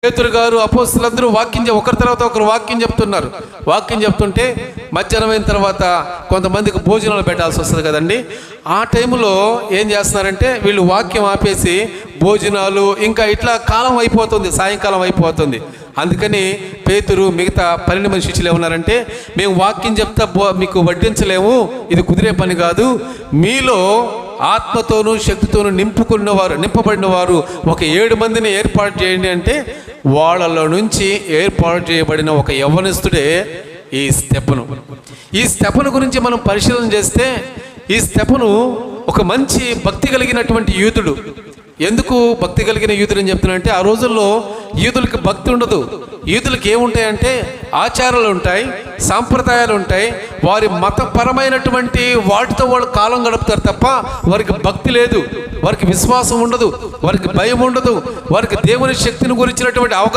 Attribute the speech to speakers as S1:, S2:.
S1: పేతురు గారు అపోస్తలులందరూ ఒకరి తర్వాత ఒకరు వాక్యం చెప్తున్నారు. వాక్యం చెప్తుంటే మధ్యాహ్నం అయిన తర్వాత కొంతమందికి భోజనాలు పెట్టాల్సి వస్తుంది కదండి. ఆ టైంలో ఏం చేస్తున్నారంటే వీళ్ళు వాక్యం ఆపేసి భోజనాలు ఇంకా ఇట్లా కాలం అయిపోతుంది, సాయంకాలం అయిపోతుంది. అందుకని పేతురు మిగతా 12 మంది శిష్యులు ఏమన్నారంటే, మేము వాక్యం చెప్తా మీకు వడ్డించలేము, ఇది కుదిరే పని కాదు. మీలో ఆత్మతోనూ శక్తితోనూ నింపబడిన వారు ఒక 7 మందిని ఏర్పాటు చేయండి అంటే, వాళ్ళలో నుంచి ఏర్పాటు చేయబడిన ఒక యవ్వనస్తుడే ఈ స్తెఫను. ఈ స్తెఫను గురించి మనం పరిశీలన చేస్తే, ఈ స్తెఫను ఒక మంచి భక్తి కలిగినటువంటి యూదుడు. ఎందుకు భక్తి కలిగిన యూదుడు అని చెప్తున్నానంటే, ఆ రోజుల్లో యూదులకి భక్తి ఉండదు. యూదులకి ఏముంటాయంటే ఆచారాలు ఉంటాయి, సాంప్రదాయాలు ఉంటాయి. వారి మతపరమైనటువంటి వాటితో వాళ్ళు కాలం గడుపుతారు తప్ప వారికి భక్తి లేదు, వారికి విశ్వాసం ఉండదు, వారికి భయం ఉండదు, వారికి దేవుని శక్తిని గురించినటువంటి అవగాహన